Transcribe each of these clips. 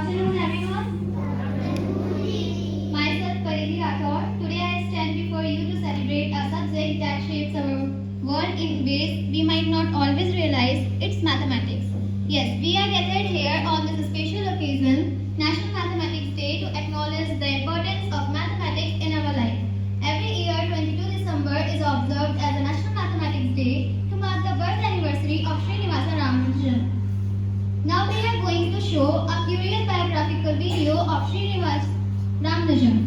afternoon, everyone. Myself, Paridi Rathore. Today I stand before you to celebrate a subject that shapes our world in ways we might not always realize. It's mathematics. Yes, we are gathered here on this special occasion, National Mathematics Day, to acknowledge the importance of mathematics in our life. Every year, 22 December is observed as a National Mathematics Day to mark the birth anniversary of Srinivasa Ramanujan. Now we are going to show a curious biographical video of Srinivasa Ramanujan.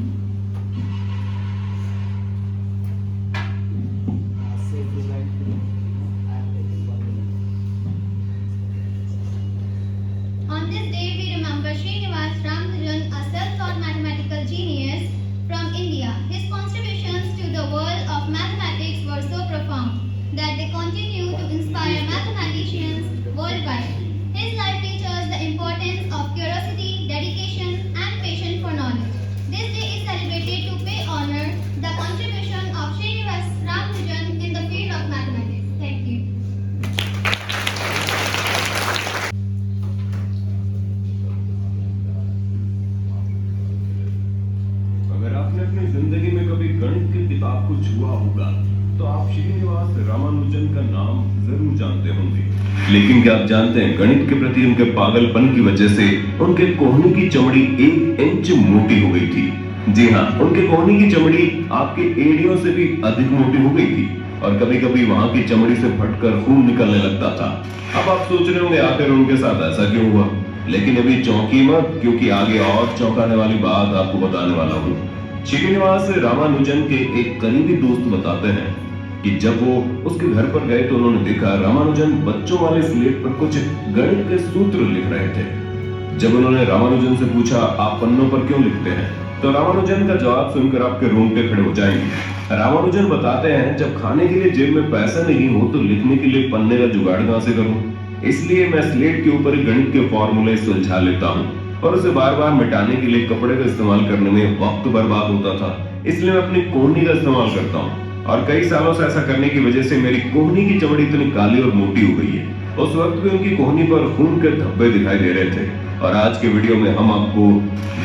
On this day we remember Srinivasa Ramanujan, a self-taught mathematical genius from India. His contributions to the world of mathematics were so profound that they continue to inspire mathematicians worldwide. His life teaches the importance of curiosity, dedication, and patience for knowledge. This day is celebrated to pay honor the contribution of Srinivasa Ramanujan in the field of mathematics. Thank you. अगर आपने अपनी जिंदगी में कभी गणित की किताब को छुआ होगा तो आप श्रीनिवास रामानुजन का नाम जरूर जानते होंगे। लेकिन क्या आप जानते हैं गणित के प्रति उनके पागलपन की वजह से उनके कोहनी की चमड़ी 1 इंच मोटी हो गई थी। जी हाँ, उनके कोहनी की चमड़ी आपके एड़ियों से भी अधिक मोटी हो गई थी और कभी-कभी वहां की चमड़ी से फटकर खून निकलने लगता था। अब आप सोच रहे होंगे आखिर उनके साथ ऐसा क्यों हुआ, लेकिन अभी चौंकी मत, क्योंकि आगे और चौंकाने वाली बात आपको बताने वाला हूँ। श्रीनिवास रामानुजन के एक करीबी दोस्त बताते हैं कि जब वो उसके घर पर गए तो उन्होंने देखा रामानुजन बच्चों वाले स्लेट पर कुछ गणित के सूत्र लिख रहे थे। जब उन्होंने रामानुजन से पूछा, आप पन्नों पर क्यों लिखते हैं, तो रामानुजन का जवाब सुनकर आपके रोंगटे खड़े हो जाएंगे। रामानुजन बताते हैं, जब खाने के लिए जेब में पैसा नहीं हो तो लिखने के लिए पन्ने का जुगाड़ कहां से करूं, इसलिए मैं स्लेट के ऊपर गणित के फॉर्मूले सुलझा लेता हूं और उसे बार बार मिटाने के लिए कपड़े का इस्तेमाल करने में वक्त बर्बाद होता था, इसलिए मैं अपनी कोहनी का इस्तेमाल करता हूँ और कई सालों से ऐसा करने की वजह से मेरी कोहनी की चमड़ी इतनी काली और मोटी हो गई है। उस वक्त भी उनकी कोहनी पर खून के धब्बे दिखाई दे रहे थे। और आज के वीडियो में हम आपको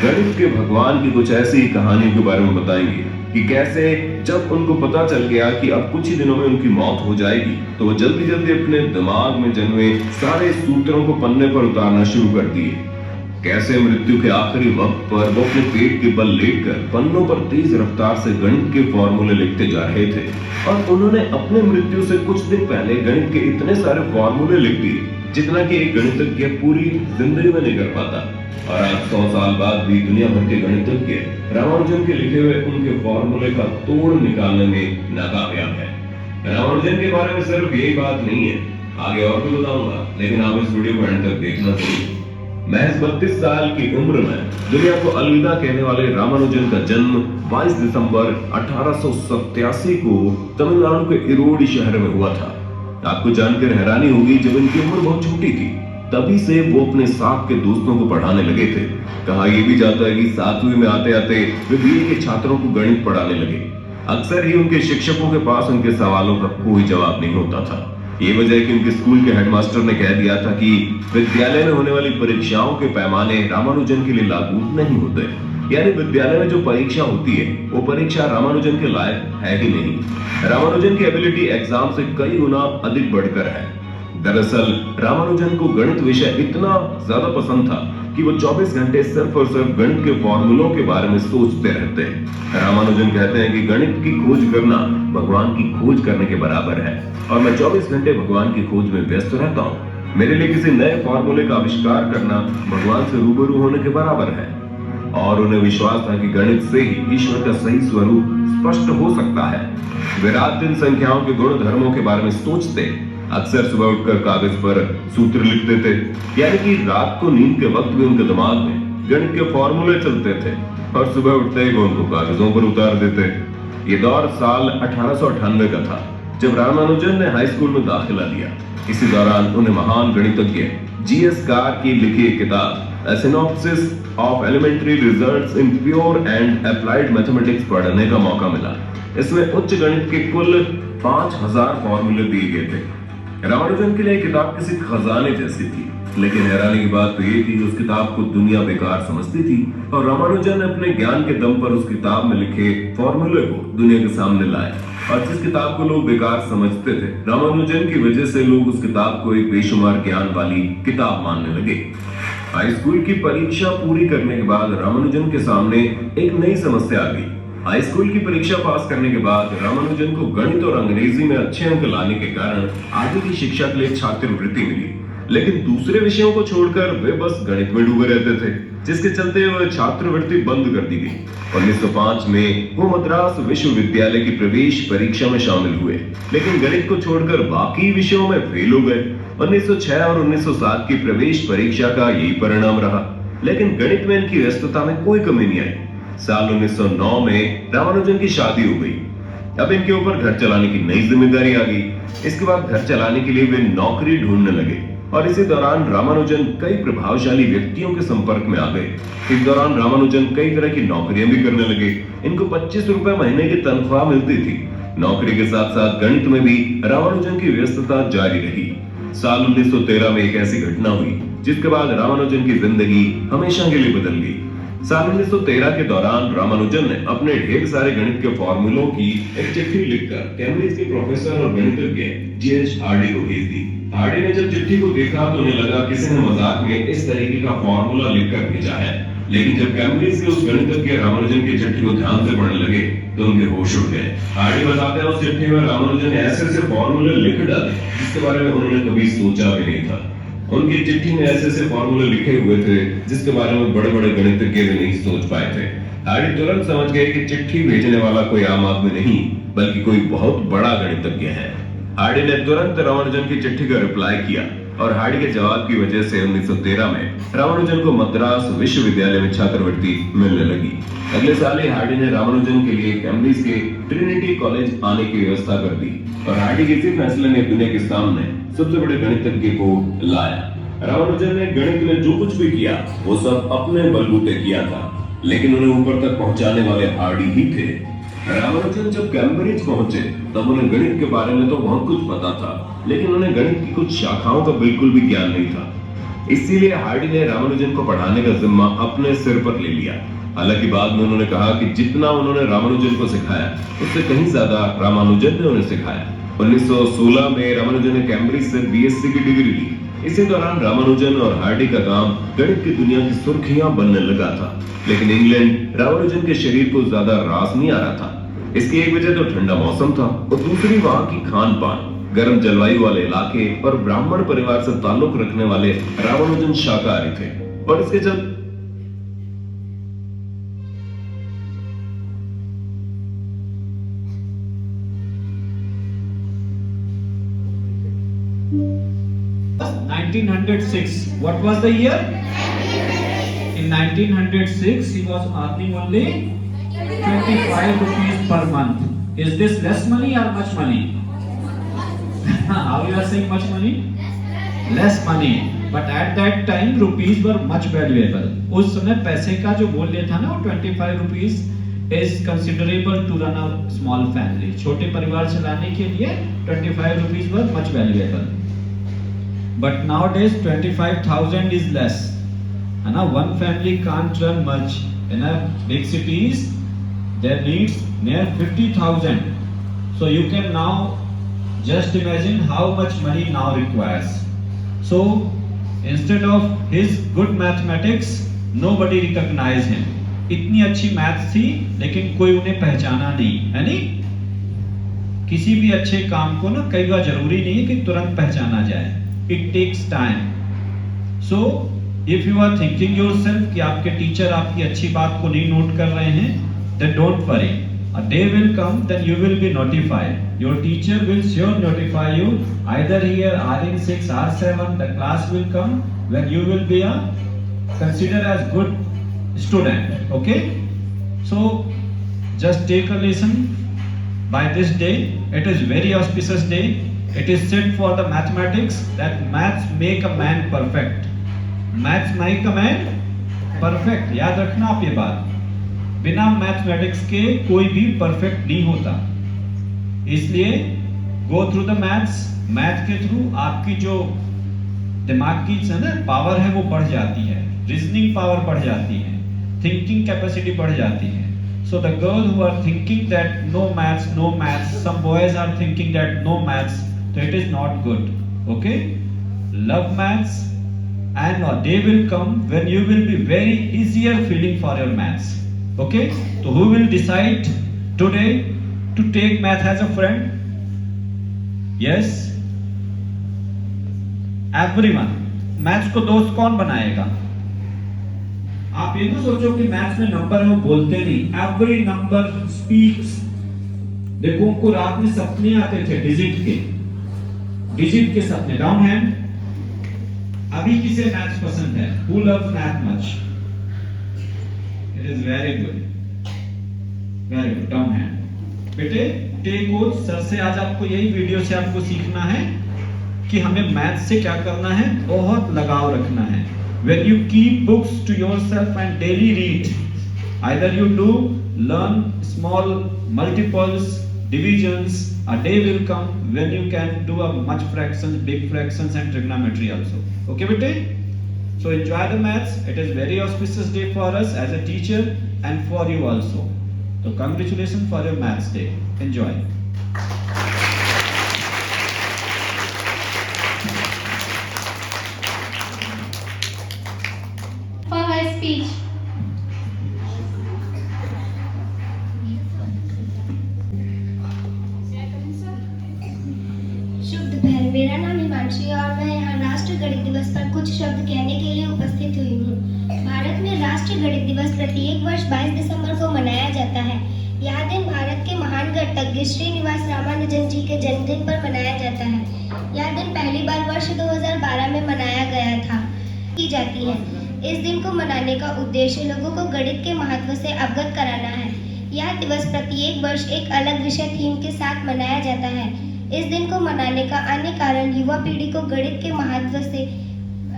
गणित के भगवान की कुछ ऐसी कहानियों के बारे में बताएंगे कि कैसे जब उनको पता चल गया कि अब कुछ ही दिनों में उनकी मौत हो जाएगी तो वो जल्दी जल्दी अपने दिमाग में जन्मे सारे सूत्रों को पन्ने पर उतारना शुरू कर दिए। कैसे मृत्यु के आखिरी वक्त पर वो अपने पेट के बल लेटकर पन्नों पर तेज रफ्तार से गणित के फॉर्मूले लिखते जा रहे थे और उन्होंने अपने मृत्यु से कुछ दिन पहले गणित के इतने सारे फॉर्मूले लिख दिए जितना कि एक गणितज्ञ पूरी जिंदगी में नहीं कर पाता। और आज 100 साल बाद भी दुनिया भर के गणितज्ञ रामानुजन के लिखे हुए उनके फॉर्मूले का तोड़ निकालने में नाकामयाब है। रामानुजन के बारे में सिर्फ यही बात नहीं है, आगे और भी बताऊंगा, लेकिन आप इस वीडियो को एंड तक देखना जरूर। महज 32 साल की उम्र में दुनिया को अलविदा कहने वाले रामानुजन का जन्म 22 दिसंबर 1887 को तमिलनाडु के इरोडी शहर में हुआ था। आपको जानकर हैरानी होगी, जब इनकी उम्र बहुत छोटी थी तभी से वो अपने साथ के दोस्तों को पढ़ाने लगे थे। कहा यह भी जाता है कि 7वीं में आते आते वे बीए के छात्रों को गणित पढ़ाने लगे। अक्सर ही उनके शिक्षकों के पास उनके सवालों का कोई जवाब नहीं होता था। ये वजह कि उनके स्कूल के हेडमास्टर ने कह दिया था कि विद्यालय में होने वाली परीक्षाओं के पैमाने रामानुजन के लिए लागू नहीं होते, यानी विद्यालय में जो परीक्षा होती है वो परीक्षा रामानुजन के लायक है ही नहीं। रामानुजन की एबिलिटी एग्जाम से कई गुना अधिक बढ़कर है। दरअसल रामानुजन को गणित विषय इतना ज्यादा पसंद था कि वो 24 घंटे सिर्फ और सिर्फ गणित के फॉर्मूलों के बारे में सोचते रहते हैं। रामानुजन कहते हैं कि गणित की खोज करना भगवान की खोज करने के बराबर है और मैं 24 घंटे भगवान की खोज में व्यस्त रहता हूँ। मेरे लिए किसी नए फॉर्मूले का आविष्कार करना भगवान से रूबरू होने के बराबर है। और उन्हें विश्वास था कि गणित से ही ईश्वर का सही स्वरूप स्पष्ट हो सकता है। वे रात दिन संख्याओं के गुण धर्मों के बारे में सोचते, अक्सर सुबह उठकर कागज पर सूत्र लिखते थे, यानी कि रात को नींद के वक्त भी उनके दिमाग में गणित के फॉर्मूले चलते थे और सुबह उठते ही वो उनको कागजों पर उतार देते। ये दौर साल 1898 का था जब रामानुजन ने हाई स्कूल में दाखिला लिया। इसी दौरान उन्हें महान गणितज्ञ जीएस कार की लिखी किताब A Synopsis of Elementary Results in Pure and Applied Mathematics पढ़ने का मौका मिला। इसमें उच्च गणित के कुल 5000 फॉर्मूले दिए गए थे। रामानुजन के लिए किताब किसी खजाने जैसी थी, लेकिन हैरानी की बात तो ये थी उस किताब को दुनिया बेकार समझती थी और रामानुजन ने अपने ज्ञान के दम पर उस किताब में लिखे फॉर्मूले को दुनिया के सामने लाए। और जिस किताब को लोग बेकार समझते थे, रामानुजन की वजह से लोग उस किताब को एक बेशुमार ज्ञान वाली किताब मानने लगे। हाई स्कूल की परीक्षा पूरी करने के बाद रामानुजन के सामने एक नई समस्या आ गई। हाई स्कूल की परीक्षा पास करने के बाद रामानुजन को गणित और अंग्रेजी में अच्छे अंक लाने के कारण आगे की शिक्षा के लिए छात्रवृत्ति मिली, लेकिन दूसरे विषयों को छोड़कर वे बस गणित में डूबे रहते थे, जिसके चलते वह छात्रवृत्ति बंद कर दी गई। 1905 में वो मद्रास विश्वविद्यालय की प्रवेश परीक्षा में शामिल हुए, लेकिन गणित को छोड़कर बाकी विषयों में फेल हो गए। 1906 और 1907 की प्रवेश परीक्षा का यही परिणाम रहा, लेकिन गणित में इनकी व्यस्तता में कोई कमी नहीं आई। साल 1909 में रामानुजन की शादी हो गई। अब इनके ऊपर घर चलाने की नई जिम्मेदारी आ गई। इसके बाद घर चलाने के लिए वे नौकरी ढूंढने लगे और इसी दौरान रामानुजन कई प्रभावशाली व्यक्तियों के संपर्क में आ गए। इस दौरान रामानुजन कई तरह की नौकरियां भी करने लगे। इनको 25 रुपए महीने की तनख्वाह मिलती थी। नौकरी के साथ साथ गणित में भी रामानुजन की व्यस्तता जारी रही। साल 1913 में एक ऐसी घटना हुई जिसके बाद रामानुजन की जिंदगी हमेशा के लिए बदल गई। साल 1913 के दौरान रामानुजन ने अपने ढेर सारे गणित के फॉर्मूलों की एक चिट्ठी लिखकर कैम्ब्रिज के प्रोफेसर और गणितज्ञ G.H. हार्डी को भेज दी। हार्डी ने जब चिट्ठी को देखा तो उन्हें लगा किसी ने मजाक में इस तरीके का फॉर्मूला लिखकर भेजा है, लेकिन जब कैम्ब्रिज के उस गणितज्ञ रामानुजन की चिट्ठी को ध्यान से पढ़ने लगे तो उनके होश उड़ गए। हार्डी बताते हैं उस चिट्ठी में रामानुजन ने ऐसे फॉर्मूले लिख डाले जिसके बारे में उन्होंने कभी सोचा भी नहीं था। उनकी चिट्ठी में ऐसे फॉर्मूले लिखे हुए थे जिसके बारे में बड़े बड़े गणितज्ञ भी नहीं सोच पाए थे। हार्डी तुरंत समझ गए कि चिट्ठी भेजने वाला कोई आम आदमी नहीं बल्कि कोई बहुत बड़ा गणितज्ञ है। हार्डी ने तुरंत रामानुजन की चिट्ठी का रिप्लाई किया और हार्डी के जवाब की वजह से 1913 में रामानुजन को मद्रास विश्वविद्यालय में छात्रवृत्ति मिलने लगी। अगले साल ही हार्डी ने रामानुजन के लिए कैम्ब्रिज के ट्रिनिटी कॉलेज आने की व्यवस्था कर दी और हार्डी के इसी फैसले ने दुनिया के सामने सबसे बड़े गणितज्ञ को लाया। रामानुजन ने गणित में जो कुछ भी किया वो सब अपने बलबूते किया था, लेकिन उन्हें ऊपर तक पहुंचाने वाले हार्डी ही थे। रामानुजन जब कैम्ब्रिज पहुंचे तब उन्हें गणित के बारे में तो बहुत कुछ पता था, लेकिन उन्हें गणित की कुछ शाखाओं का बिल्कुल भी ज्ञान नहीं था। इसीलिए हार्डी ने रामानुजन को पढ़ाने का जिम्मा अपने सिर पर ले लिया। हालांकि बाद में उन्होंने कहा कि जितना उन्होंने रामानुजन को सिखाया उससे कहीं ज्यादा रामानुजन ने उन्हें सिखाया। 1916 में रामानुजन ने कैम्ब्रिज से बीएससी की डिग्री ली। इसी दौरान रामानुजन और हार्डी का काम गणित की दुनिया की सुर्खियां बनने लगा था, लेकिन इंग्लैंड रामानुजन के शरीर को ज्यादा रास नहीं आ रहा था। इसकी एक वजह तो ठंडा मौसम था और दूसरी वहां की खान पान, गर्म जलवायु वाले इलाके और ब्राह्मण परिवार से ताल्लुक रखने वाले रामानुजन शाकाहारी थे और इसके चलते 1906. What was the year? In 1906, he was earning only 25 rupees per month. Is this less money or much money? How you are saying much money? Less money. But at that time, rupees were much valuable. उस समय पैसे का जो मूल्य था ना वो 25 rupees is considerable to run a small family. छोटे परिवार चलाने के लिए 25 rupees were much valuable. But nowadays 25,000 is less. And one family can't run much. In a big cities, there needs near 50,000. So you can now just imagine how much money now requires. So instead of his good mathematics, nobody recognized him. इतनी अच्छी maths थी लेकिन कोई उन्हें पहचाना नहीं, है नहीं? किसी भी अच्छे काम को ना कई बार जरूरी नहीं है कि तुरंत पहचाना जाए. It takes time. So if you are thinking yourself कि आपके टीचर आपकी अच्छी बात को नहीं नोट कर रहे हैं, then don't worry. A day will come, then you will be notified. Your teacher will sure notify you. Either here R6 R7, the class will come when you will be considered as good student. Okay? So just take a lesson by this day. It is very auspicious day. It is said for the mathematics that maths make a man perfect. Maths make a man perfect. याद रखना आप ये बात. बिना mathematics के कोई भी perfect नहीं होता. इसलिए go through the maths, math के थ्रू आपकी जो दिमाग की पावर है वो बढ़ जाती है, रीजनिंग पावर बढ़ जाती है, थिंकिंग कैपेसिटी बढ़ जाती है. So the girls who are thinking that no maths, some boys are thinking that no maths, so it is not good. Okay, love maths, and day will come when you will be very easier feeling for your maths. Okay, so who will decide today to take math as a friend? Yes, everyone. Maths को दोस्त कौन बनाएगा? आप ये ना सोचो कि maths में नंबर है वो बोलते नहीं, एवरी नंबर स्पीक्स. देखो उनको रात में सपने आते थे डिजिट के सपने. Down hand. अभी किसे मैथ्स पसंद है? Who loves math much? It is very good. Down hand. बेटे टेक कोच सर से आज आपको यही वीडियो से आपको सीखना है कि हमें मैथ से क्या करना है, बहुत लगाव रखना है. When you keep books to yourself and daily read, either you do learn small multiples, divisions, a day will come when you can do a much fractions, big fractions and trigonometry also. Okay, bete? So enjoy the maths. It is very auspicious day for us as a teacher and for you also. So congratulations for your maths day. Enjoy. For her speech. शुभ दोपहर. मेरा नाम हिमांशी और मैं यहाँ राष्ट्रीय गणित दिवस पर कुछ शब्द कहने के लिए उपस्थित हुई हूँ. भारत में राष्ट्रीय गणित दिवस प्रत्येक वर्ष 22 दिसंबर को मनाया जाता है. यह दिन भारत के महान गणितज्ञ श्रीनिवास रामानुजन जी के जन्मदिन पर मनाया जाता है. यह दिन पहली बार वर्ष 2012 में मनाया गया था. की जाती है. इस दिन को मनाने का उद्देश्य लोगों को गणित के महत्व से अवगत कराना है. यह दिवस प्रत्येक वर्ष एक अलग विषय थीम के साथ मनाया जाता है. इस दिन को मनाने का अन्य कारण युवा पीढ़ी को गणित के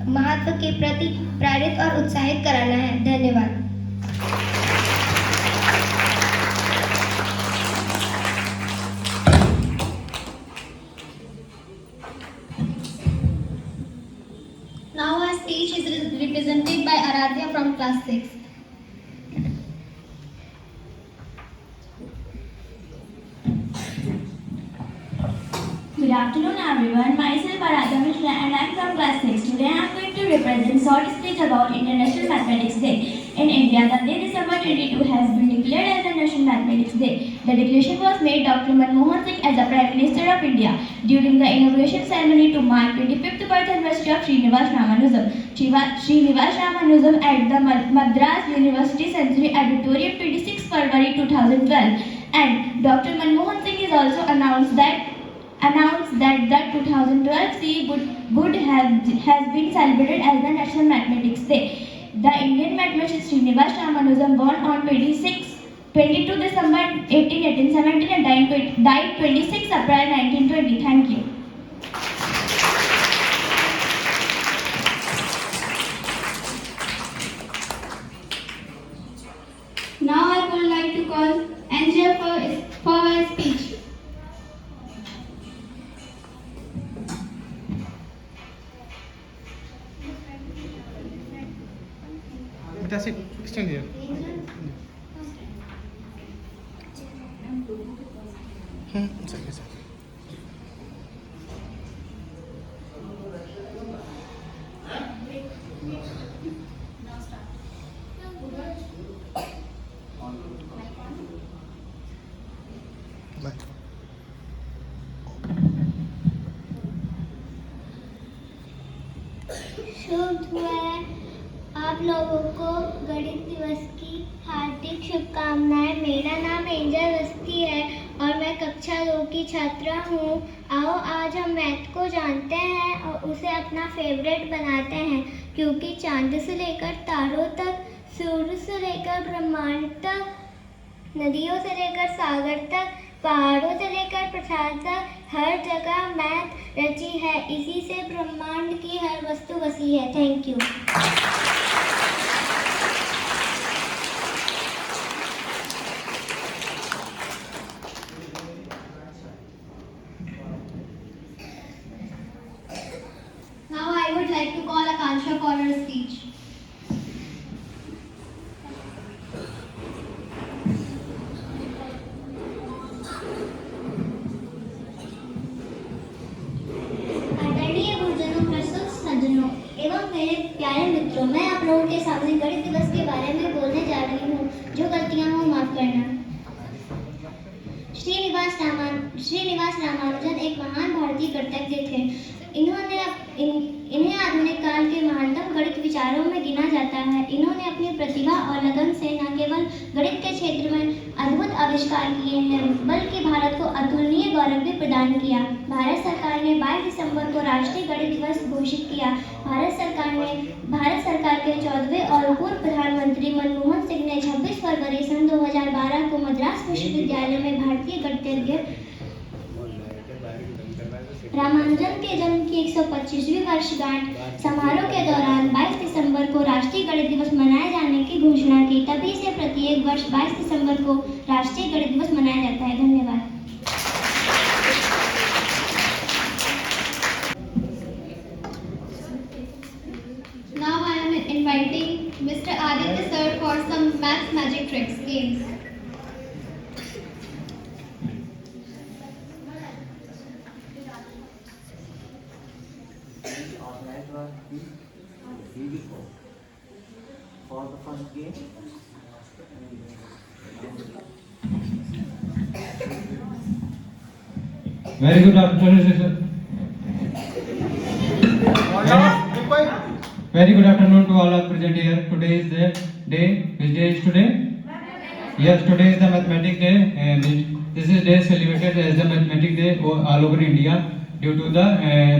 महत्व के प्रति प्रेरित और उत्साहित कराना है. धन्यवाद. Now our speech is represented by Aradhya from class 6. Good afternoon everyone. Myself Aradhya Mishra and I am from class 6. Today I am going to represent short speech about International Mathematics Day. In India, the day December 22 has been declared as the National Mathematics Day. The declaration was made Dr. Manmohan Singh as the Prime Minister of India during the inauguration ceremony to mark 25th birth anniversary of Srinivas Ramanujan. Srinivas Ramanujan at the Madras University Sensory Auditorium 26 February 2012. And Dr. Manmohan Singh is also announced that the 2012 CE has been celebrated as the National Mathematics Day. The Indian mathematician Srinivas Ramanujan born on 22 December 1817 and died 26 April 1920. Thank you. Now I would like to call Angel for her speech. That's it. Extend here. It's okay, it's okay. Bye. शुभ दोपहर. आप लोगों को गणित दिवस की हार्दिक शुभकामनाएं. मेरा नाम एंजल अवस्थी है और मैं कक्षा 2 की छात्रा हूँ. आओ आज हम मैथ को जानते हैं और उसे अपना फेवरेट बनाते हैं, क्योंकि चांद से लेकर तारों तक, सूर्य से लेकर ब्रह्मांड तक, नदियों से लेकर सागर तक, पहाड़ों से लेकर पठार तक, हर जगह मैथ रची है. इसी से ब्रह्मांड की हर वस्तु बसी है. Thank you. के सामने गणित दिवस के बारे में बोलने जा रही हूँ। जो गलतियाँ हो माफ करना। श्रीनिवास रामानुजन एक महान भारतीय गणितज्ञ थे। इन्हें आधुनिक काल के महानतम गणित विचारों में गिना जाता है। इन्होंने अपनी प्रतिभा और लगन से न केवल गणित के क्षेत्र में अद्भुत आविष्कार किए हैं, बल्कि भारत को अतुलनीय गौरव भी प्रदान किया। भारत सरकार ने 22 दिसंबर को राष्ट्रीय गणित दिवस घोषित किया। भारत सरकार के 14वें और पूर्व प्रधानमंत्री मनमोहन सिंह ने 26 फरवरी सन 2012 को मद्रास विश्वविद्यालय में भारतीय गणितज्ञ रामानुजन के जन्म की 125वीं वर्षगांठ समारोह के दौरान 22 दिसंबर को राष्ट्रीय गणित दिवस मनाए जाने की घोषणा की। तभी से प्रत्येक वर्ष 22 दिसंबर को राष्ट्रीय गणित दिवस मनाया जाता है। धन्यवाद। Now I am inviting Mr. Aditya sir for some maths magic tricks games. For the first game, very good afternoon, sir. Very good afternoon to all are present here. Today is the day. Which day is today? Yes, today is the mathematics day, and this is day celebrated as the mathematics day all over India due to the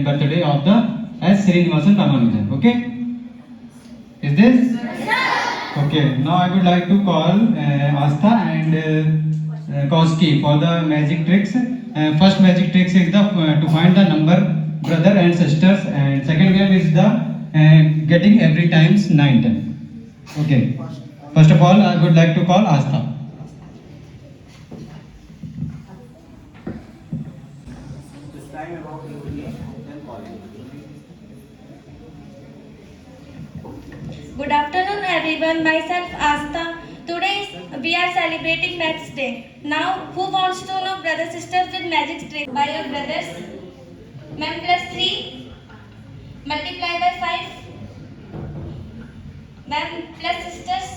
birthday of the S. Srinivasan Ramanujan. Okay? Is this? Okay. Now I would like to call Astha and Koski for the magic tricks. First magic tricks is the to find the number brother and sisters, and second game is the getting every times 9 10. Okay. First of all, I would like to call Astha. this time about your game, then call you. Good afternoon everyone, myself Astha. Today we are celebrating Maths Day. Now who wants to know brother sisters with magic trick? By your brothers, mem plus 3 multiply by 5, mem plus sisters,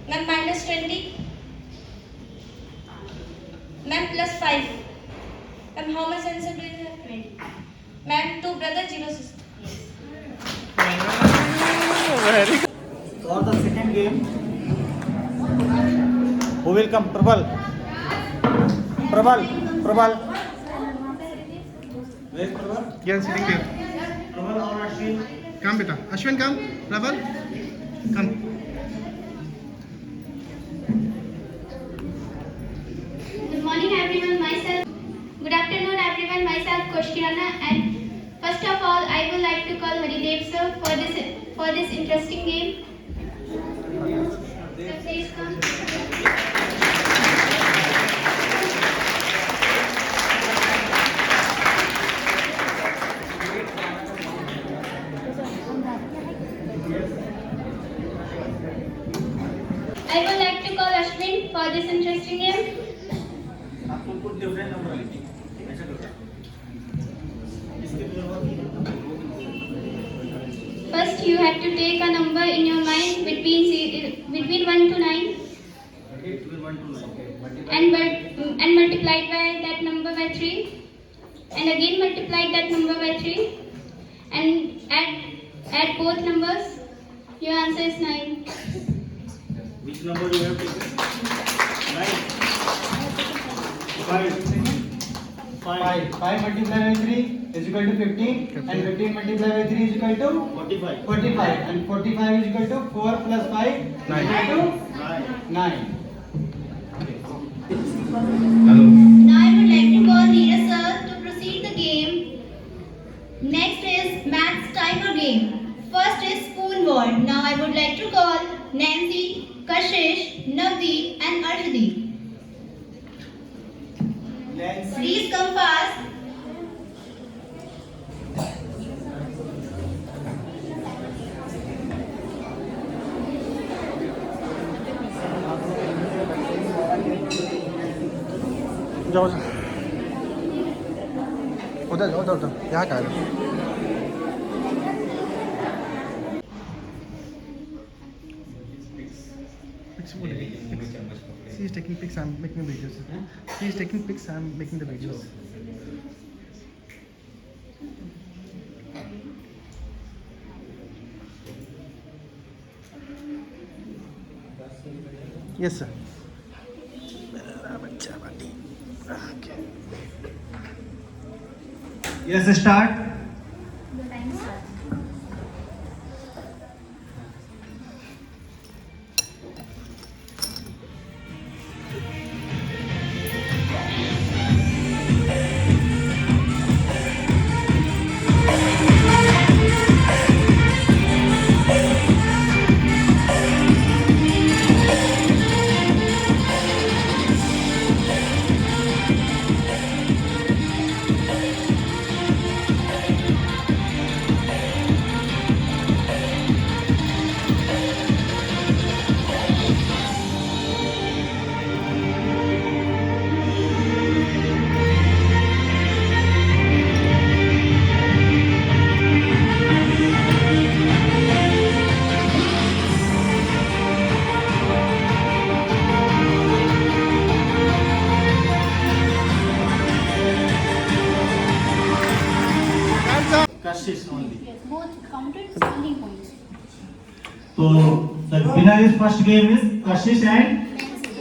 mem minus 20, mem plus 5, mem how much answer do you have? 20. Mem 2 brothers 0 sisters. For the second game, who will come? Prabal. Where is Prabal? Yes, sitting there. Prabal or Ashwin? Come, beta. Ashwin, come. Raval, come. Good morning everyone, myself. Good afternoon everyone, myself Koshkirana, and first of all I would like to call Haridev sir for this interesting game. Sir, please come. I would like to call Ashwin for this interesting game. आपको कुछ different number लिखिए. ऐसा करो. इसके First, you have to take a number in your mind between 1 to 9 and multiply by that number by 3, and again multiply that number by 3, and add both numbers. Your answer is 9. Which number you have taken? 9. 5. 5 multiplied by 3 is equal to 15, and 15 multiplied by 3 is equal to 45. 45, and 45 is equal to 4 plus 5 is equal to 9. Hello. Now I would like to call Neeraj sir to proceed the game. Next is maths timer game. First is spoon word. Now I would like to call Nancy, Kashish, Navdeep and Arshdeep. Please come fast. जाओ उधर यहाँ का है. Pics बोलेगी. She is taking pics. I'm making the videos. She is taking pics. I'm making the videos. Yes, sir. Okay. Yes, start. The time starts. Kashish only. Yes, both counted standing points. So the winner is first game is Kashish and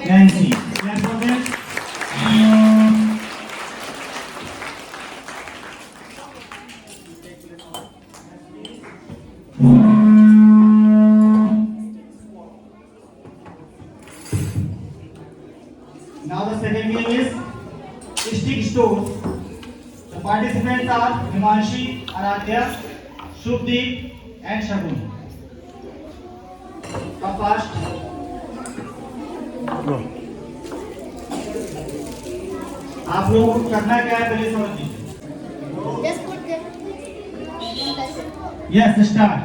Nancy. Clap for them. Now the second game is stick stones. The participants are Himanshi, Aradhya, Shubdeep and Shagun. Come fast. Go. आप लोगों को करना क्या है पहले समझ लीजिए. Just put them. Yes, start.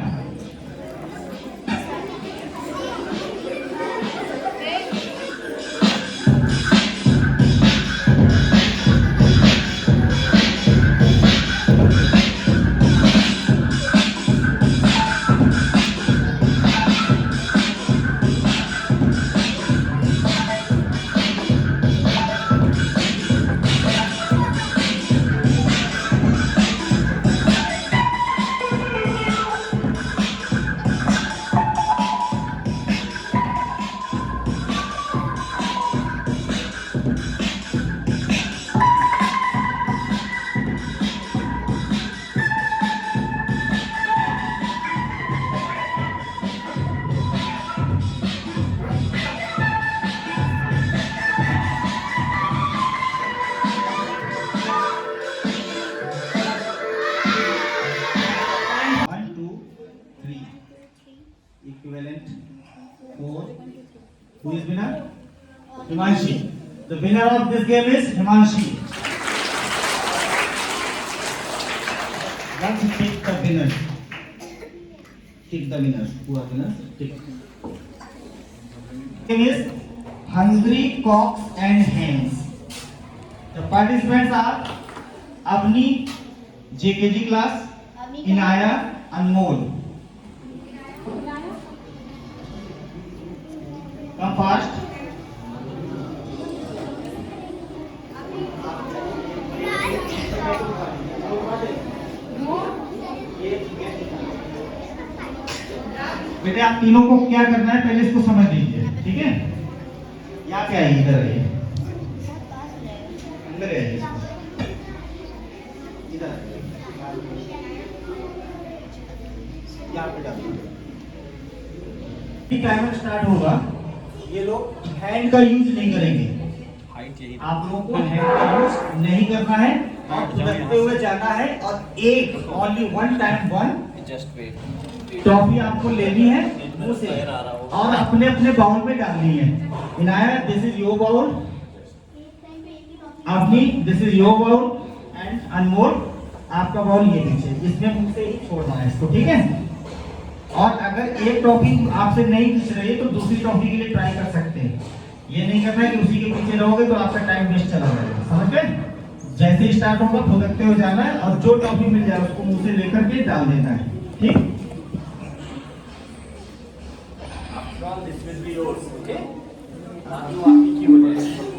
Equivalent 4. Who is winner? Himanshi. The winner of this game is Himanshi. Let's take the winners. Take the winners. Who are winners? Take. Game is Hungry Cocks and Hens. The participants are Avni, JKG class, Inaya, Anmol. Come fast. बेटे आप तीनों को क्या करना है पहले इसको समझ लीजिए, ठीक है? यहाँ पे आइए, इधर आइए, अंदर आइए, इधर यहाँ पे डालिए। टाइमर स्टार्ट होगा, ये लोग हैंड का यूज नहीं करेंगे, आप लोगों को हैंड का यूज नहीं करना है और देखते हुए जाना है और एक only one time one toffee आपको लेनी है मुंह से और अपने अपने बाउल में डालनी है। Inaya, this is your bowl, अपनी this is your bowl and Anmol आपका बाउल ये पीछे, इसमें मुंह से ही छोड़ना है इसको, ठीक है? और अगर एक टॉफी आपसे नहीं खींच रही है तो दूसरी टॉफी के लिए ट्राई कर सकते हैं। ये नहीं करना है कि उसी के पीछे रहोगे तो आपका टाइम वेस्ट चला जाएगा, समझ गए? जैसे ही स्टार्ट होगा फुदकते हुए जाना है और जो टॉफी मिल जाए उसको मुंह से लेकर के डाल देना है, ठीक? from this will be yours. Okay? जो आपकी की हो जाएगी.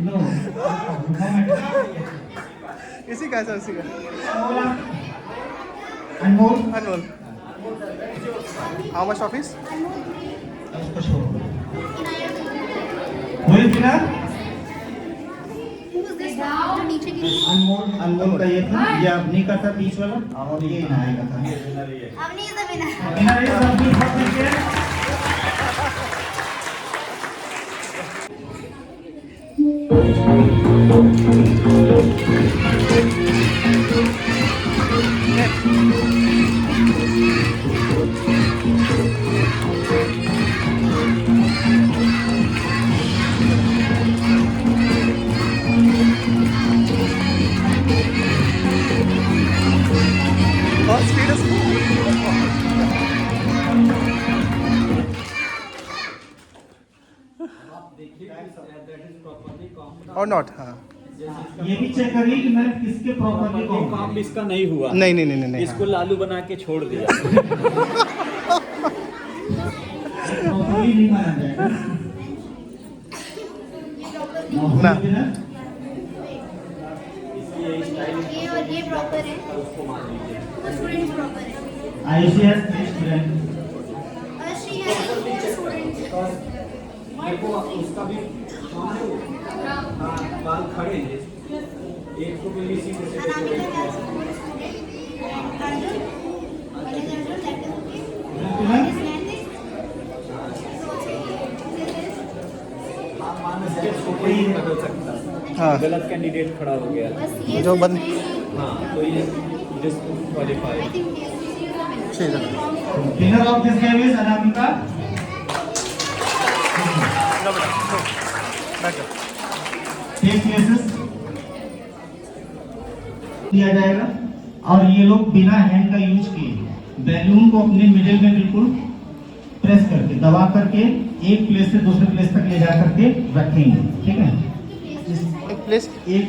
No. इसी का है सर, इसी का. अनमोल Annual. How much office? उसको छोड़ो. वही फिलहाल अनमोल का ये था, ये अपनी का था बीच वाला, और ये इनाय का था. इनाय सब भी पकड़ के. और speed is or not? हाँ. ये भी चेक करिए कि मैं किसके प्रॉपर्टी को काम इसका नहीं हुआ. नहीं नहीं नहीं नहीं. इसको लालू बना के छोड़ दिया. प्रॉपर्टी नहीं माना जाएगा. ना. ये और ये प्रॉपर है, वो स्टूडेंट प्रॉपर है. आयुषी है स्टूडेंट. श्री है स्टूडेंट. देखो उसका भी बाल खड़े हैं. एक को भी इसी में से कोई बदल सकता है. हाँ. गलत कैंडिडेट खड़ा हो गया. जो बंद. हाँ, तो ये डिस्क्वालीफाई. ठीक है. Winner of this game is Anamika. Take places दिया जाएगा, और ये लोग बिना हैंड का यूज किए बैलून को अपने मिडिल में बिल्कुल प्रेस करके दबा करके एक प्लेस से दूसरे प्लेस तक ले जा करके रखेंगे. ठीक है? एक प्लेस. एक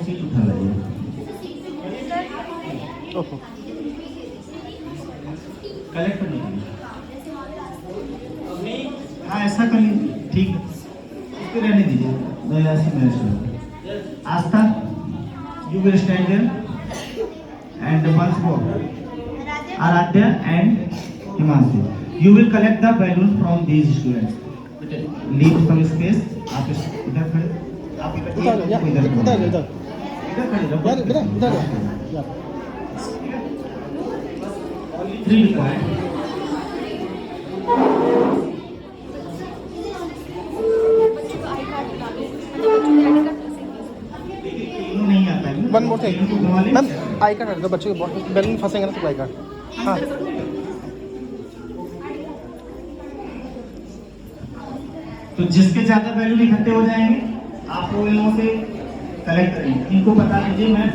सीट उठा लीजिए. ओहो. कलेक्ट कर लीजिए. हाँ ऐसा करिए. ठीक है, इसको रहने दीजिए. Aastha, you will stand there and once more Aaradhya and Himanshu, you will collect the balloon from these students. Leave some space. आप इधर खड़े, आप इधर खड़े, इधर खड़े रहो. Three required. नहीं आता है. One more thing ma'am, I card हटा दो. बच्चे के बैलून फंसेंगे ना तो आई कार्ड. हाँ. तो जिसके ज्यादा बैलून इकट्ठे हो जाएंगे आप लोग इन लोगों से कलेक्ट करेंगे. इनको बता दीजिए मैं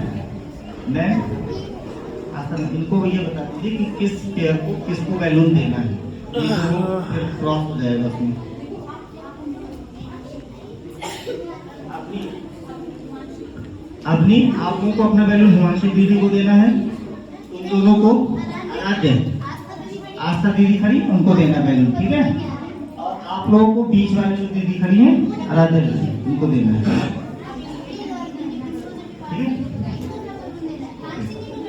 इनको ये बता दीजिए कि किस पेयर को किसको बैलून देना है. फिर क्रॉस हो जाएगा उसमें. अपनी आप लोगों को अपना बैलून हिमांशु दीदी को देना है. उन दोनों को आस्था दीदी खड़ी उनको देना बैलून. ठीक है? और आप लोगों को बीच वाले जो दीदी खड़ी है आराध्या दीदी उनको देना है. ठीक है?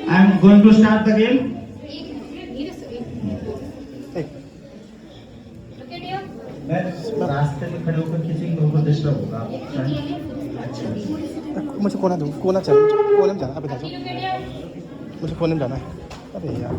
I am going to start the game. मैं रास्ते में खड़े होकर किसी को डिस्टर्ब होगा. अच्छा. मुझे कोना दो. कोना चल. कोने में जाना. अभी जाओ. मुझे कोने में जाना है. अरे यार.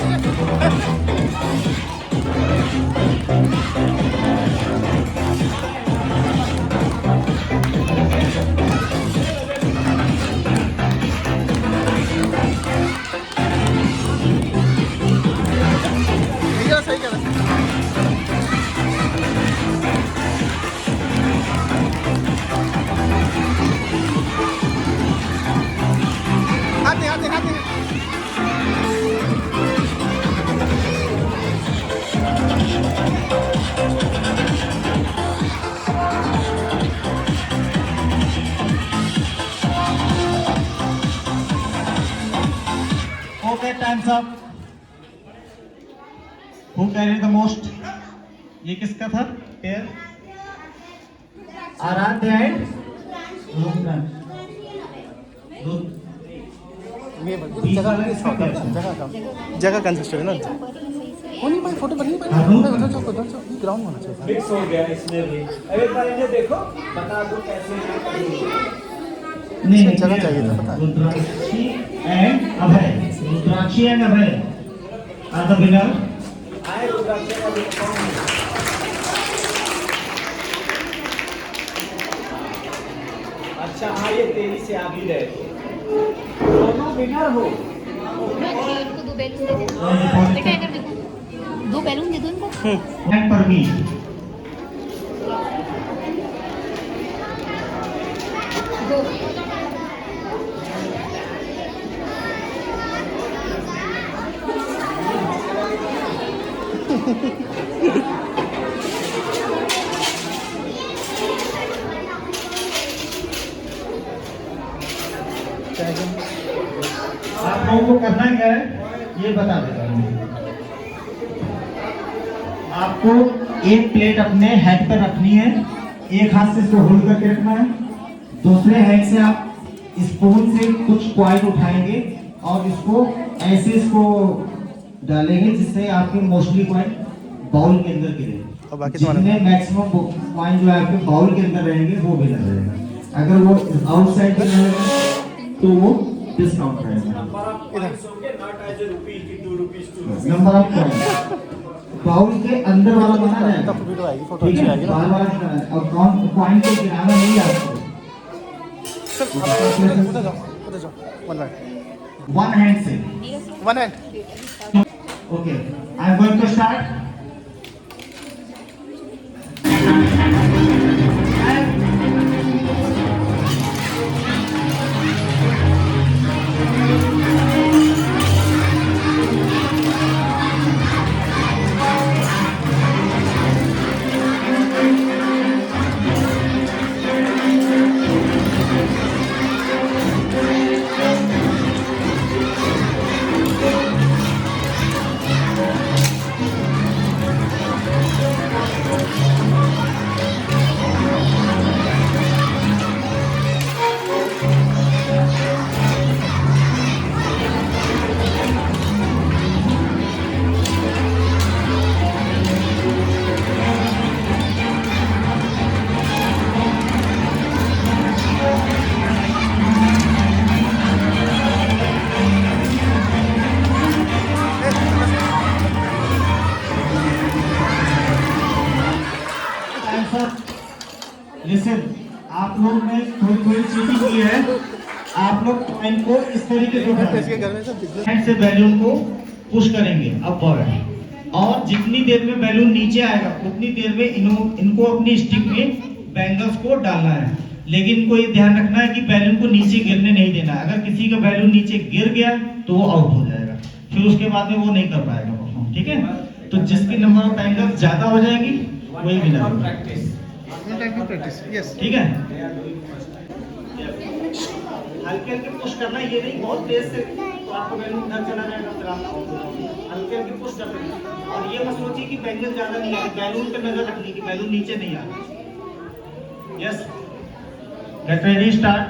ये सही कह रहा है। आते आते आते okay times up. Who carry the most? ये किसका था पेयर? आराध्य एंड जगह कंसिस्टेंट है ना। वो नहीं भाई फोटो बननी पाएगी। ग्राउंड होना चाहिए। मिक्स हो गया इसमें भी। अब एक बार इन्हें देखो, बता दो कैसे। नहीं जगह चाहिए था, पता है। Rudrakshi and Abhay. Rudrakshi and Abhay are the winner. आए रुद्राक्ष का भी कौन? अच्छा हाँ, ये तेरी से आ भी रहे थे। दोनों विनर हो। उनको दो बैलून दे दे। बेटा इधर देखो, दो बैलून दे दो इनको। एंड परवीन। दो। आप लोगों को करना क्या है ये बता देता हूँ। आपको एक प्लेट अपने हेड पर रखनी है, एक हाथ से इसको होल्ड करके रखना है, दूसरे हैंड से आप स्पून से कुछ पॉइंट उठाएंगे और इसको ऐसे इसको डालेंगे जिससे आपके मोस्टली पॉइंट बाउल के अंदर गिरे। और बाकी तुम्हारा जितने मैक्सिमम पॉइंट जो है आपके बाउल के अंदर रहेंगे वो विनर रहेगा। अगर वो आउटसाइड में रहेगा तो वो डिस्काउंट रहेगा। नंबर ऑफ पॉइंट बाउल के अंदर वाला बना रहेगा। तब वीडियो आएगी, फोटो ठीक अच्छी है, आएगी ना। बार बार और कौन पॉइंट को गिराना नहीं है आपको। सर उधर जाओ वन हैंड वन हैंड से। One hand. Okay I am going to start. Listen, आप लोग ने थोड़ी थोड़ी चीटिंग की है। आप लोग पॉइंट को इस तरीके से घर में सब बिजनेस हैंड से बैलून को पुश करेंगे अपवर्ड, और जितनी देर में बैलून नीचे आएगा उतनी देर में इनको अपनी स्टिक में बैंगल्स को डालना है। लेकिन इनको ये ध्यान रखना है कि बैलून को नीचे गिरने नहीं देना। अगर किसी का बैलून नीचे गिर गया तो वो आउट हो जाएगा, फिर उसके बाद में वो नहीं कर पाएगा परफॉर्म। ठीक है, तो जिसकी नंबर ऑफ बैंगल्स ज्यादा हो जाएगी वही विनर होगा। Practice yes. ठीक है, हल्के हल्के पुश करना, ये नहीं बहुत तेज से तो आपको बैलून उधर चला जाएगा, फिर आप हल्के हल्के पुश कर रहे हैं। और ये मत सोचिए कि बैंगल ज्यादा नहीं है, बैलून पे नजर रखनी कि बैलून नीचे नहीं आ रहा। Yes, get ready, start.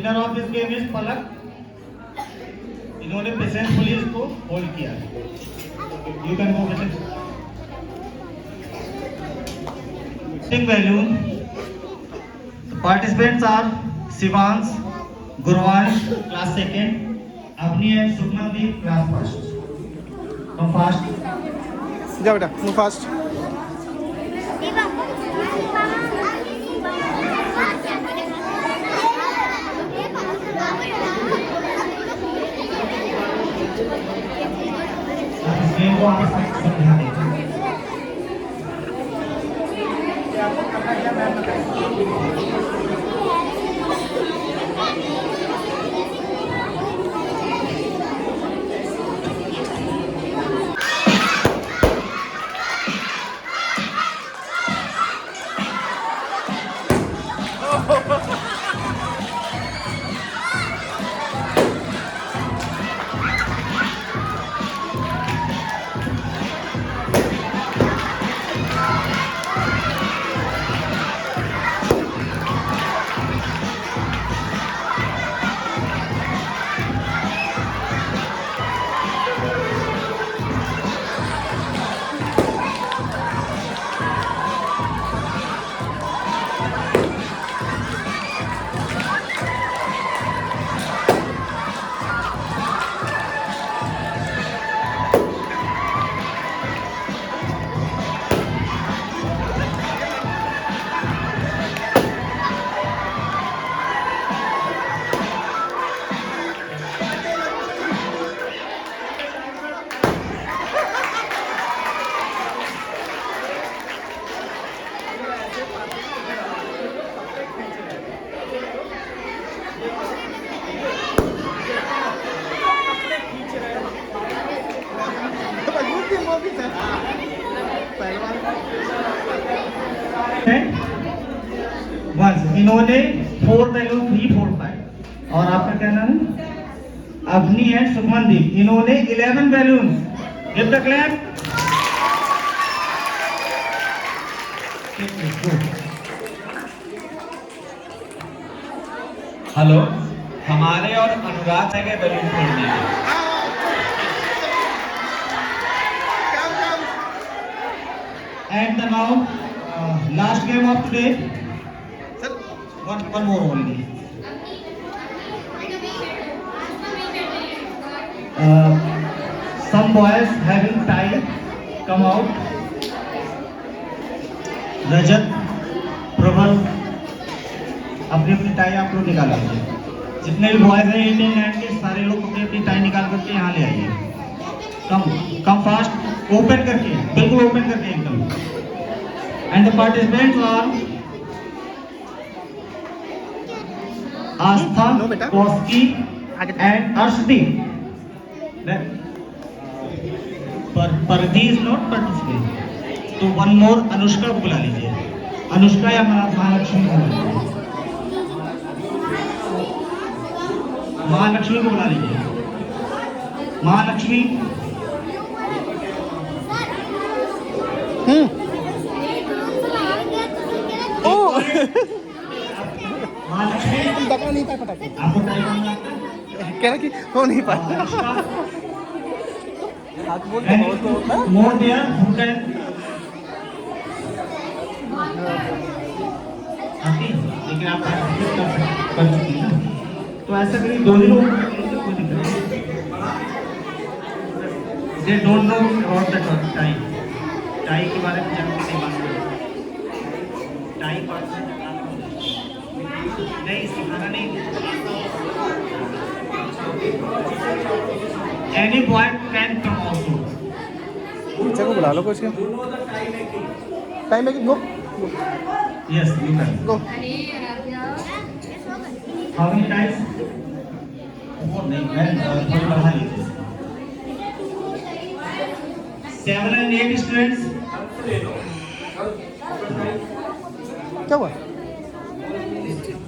Winner of this game is Palak. इन्होंने पेशेंटफुली इसको होल्ड किया। You can go patient. balloon. The participants are Shivansh, Gurvansh, class 2nd, Avni and Sukhmandeep, class 1st. Come fast. जा बेटा, move fast. इस game को आप समझा देते हैं। इन्होंने 4 बैलून 3, 4, 5 और आपका क्या नाम है? अवनी एंड सुखमनदीप, इन्होंने 11 balloon. Give the clap. Hello, हमारे और अनुराग के बैलून फोड़ने हैं। And now last game of today. One more only. Some boys having tie come out. Rajat, Prabal, अपनी अपनी टाई आप लोग निकाल लीजिए। जितने भी बॉयज हैं इंडियन लैंड के सारे लोग अपनी अपनी टाई निकाल करके यहाँ ले आइए। कम फास्ट, ओपन करके, बिल्कुल ओपन करके एकदम। And the participants are Aastha, Kauski and Arshdeep. Pardi is not participate. तो वन मोर अनुष्का को बुला लीजिए। अनुष्का या महालक्ष्मी को बुला लीजिए। महालक्ष्मी को बुला लीजिए। महालक्ष्मी, महालक्ष्मी दबा नहीं था पटाखे। आपको टाई करना है? कह रहा कि हो नहीं पाया। हाथ बोल के बहुत तो होता है। मोर देयर हु कैन आती, लेकिन आप कर चुकी है ना, तो ऐसा करिए 2 दिन कोई दिक्कत नहीं। They don't know about the tie के बारे में जानते नहीं, बात करें टाई पार्ट नहीं सिखाना नहीं। Any boy can come also. Teacher को बुला लो कुछ। Time making go. Yes you can go. How many times? वो नहीं, मैं थोड़ी बढ़ा लीजिए। 7 and 8 स्टूडेंट्स। क्या हुआ?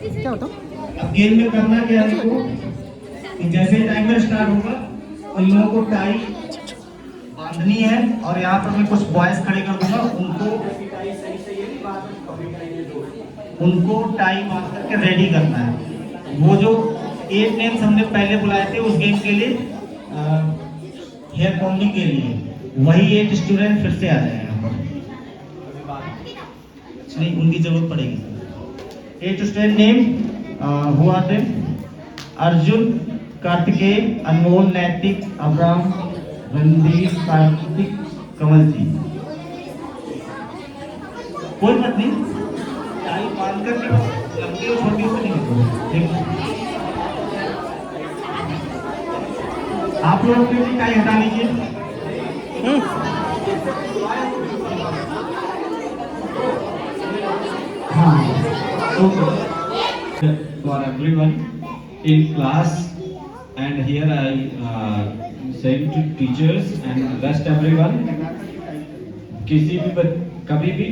क्या होता? अब गेम में करना क्या है आपको कि जैसे टाइमर स्टार्ट होगा उन लोगों को टाई बांधनी है और यहाँ पर मैं कुछ बॉयज खड़े कर दूंगा, उनको टाई बांध करके रेडी करना है। वो जो 8 नेम्स हमने पहले बुलाए थे उस गेम के लिए हेयर कॉम्बिंग के लिए, वही 8 स्टूडेंट फिर से आ जाए यहाँ पर। नहीं, उनकी जरूरत पड़ेगी। 8 student name who are them? Arjun, Kartikeya, Anmol, Naitik, Abram, Randeep, Kartik, Kamaljeet. कोई मत नहीं, टाई बांधकर नहीं, लंबी और छोटी से नहीं होती। आप लोग अपनी टाई हटा लीजिए। हाँ, For everyone in class, and here I saying to teachers and rest everyone, किसी भी कभी भी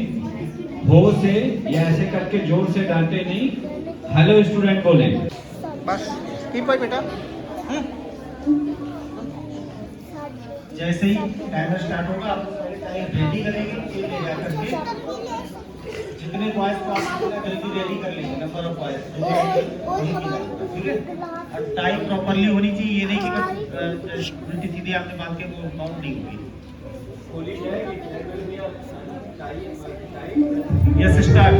हो से या ऐसे करके जोर से डांटे नहीं, हेलो स्टूडेंट बोले। बस कीप भाई बेटा। जैसे ही टाइमर स्टार्ट होगा आप टाइम रेडी करेंगे, फिर ले जा करके जितने बॉयज को आप जल्दी रेडी कर लेंगे, नंबर ऑफ बॉयज, ठीक है। और टाइम प्रॉपर्ली होनी चाहिए, ये नहीं कि बस उल्टी सीधी आपने बात के वो काउंट नहीं होगी। Yes, start.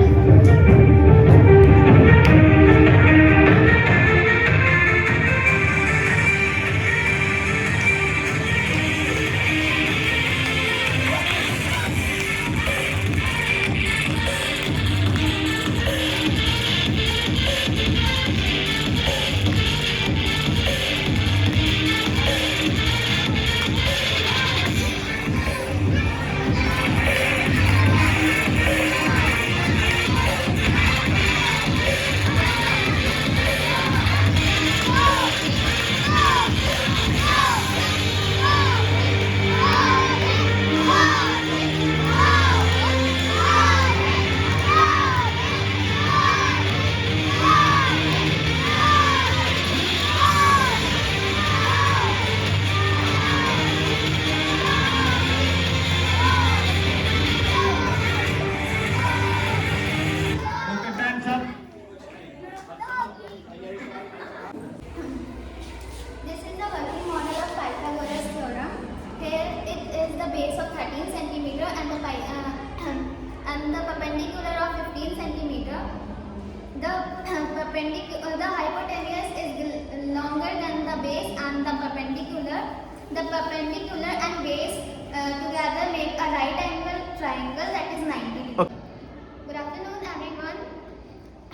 This is the working model of Pythagoras theorem. Here it is the base of 13 centimeter and the perpendicular of 15 centimeter. The hypotenuse is longer than the base and the perpendicular. The perpendicular and base together make a right angle triangle that is 90 degrees. Good afternoon, everyone.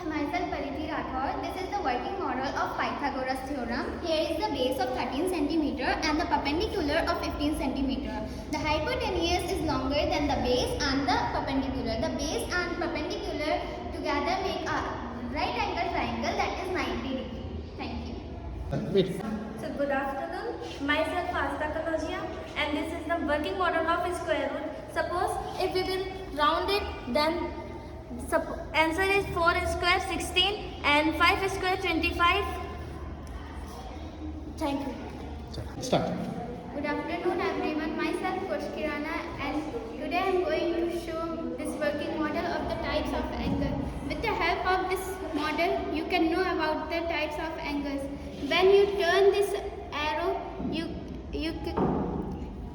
Myself Pariti Rathod. This is the working model of Pythagoras theorem. Here is the base of 13 centimeter and the perpendicular of 15 centimeter. The hypotenuse is longer than the base and the perpendicular. The base and perpendicular together make a right angle triangle that is 90 degrees. Thank you. Wait. So good afternoon, myself Asta Kalogia, and this is the working model of square root. Suppose if we will round it, then answer is 4 square 16 and 5 square 25. Thank you. Start. Good afternoon, everyone. Myself Kush Kirana, and today I am going to show this working model of the types of angle. With the help of this model, you can know about the types of angles. When you turn this arrow,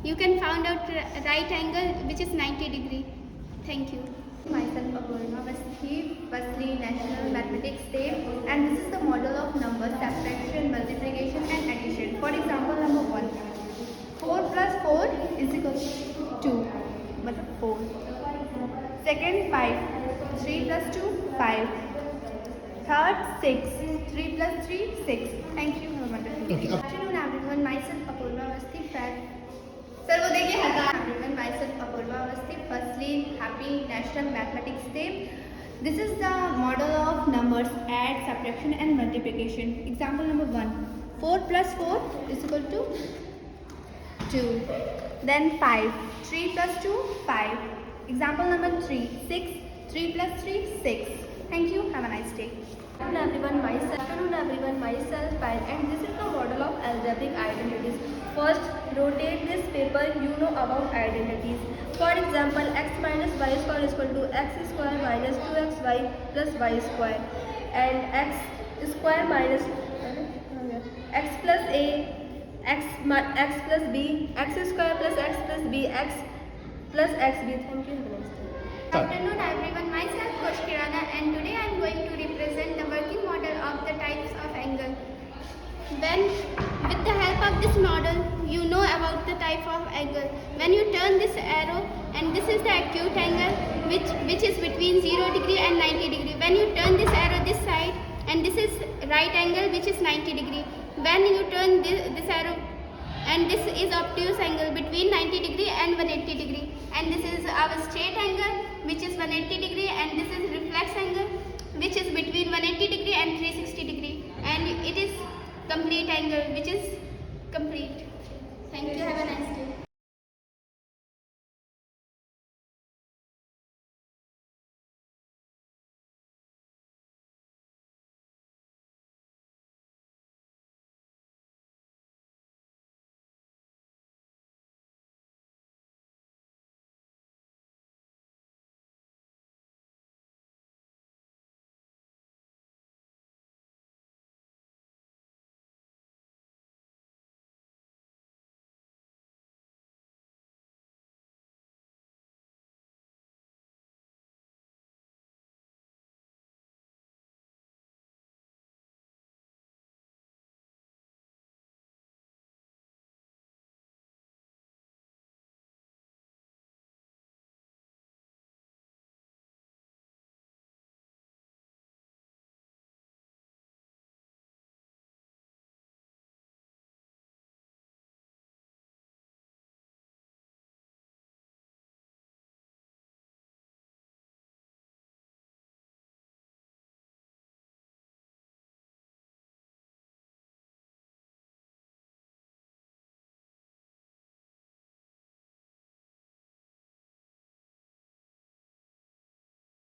you can find out right angle which is 90 degree. Thank you. Myself Apurva Vasti, firstly National Mathematics Day, and this is the model of numbers, subtraction, multiplication and addition. For example, number 1. 4 plus 4 is equal to 2. But 4. Second, 5. 3 plus 2, 5. Third, 6. 3 plus 3, 6. Thank you. Have a wonderful day. Good afternoon, everyone. Myself Apurva Vasti, Sir, वो देखिए everyone. Myself Apurva Vasti. Firstly, happy National Mathematics Day. This is the model of numbers, add, subtraction and multiplication. Example number 1. 4 plus 4 is equal to 2. Then 5. 3 plus 2, 5. Example number 3. 6. 3 plus 3, 6. Thank you. Have a nice day. Good afternoon, myself Payal, and this is the model of algebraic identities. First, rotate this paper, you know about identities. For example, x minus y square is equal to x square minus 2xy plus y square, and x square minus x plus a, x plus b, x square plus x plus b, x plus xb. Thank you. Have a nice day. Good afternoon everyone, myself Kosh Kirana and today I am going to represent the working model of the types of angle. With the help of this model, you know about the type of angle. When you turn this arrow, and this is the acute angle which is between 0 degree and 90 degree. When you turn this arrow this side, and this is right angle which is 90 degree. When you turn this arrow, and this is obtuse angle between 90 degree and 180 degree. And this is our straight angle which is 180 degree, and this is reflex angle which is between 180 degree and 360 degree. And it is complete angle which is complete. Thank you. Have a nice day.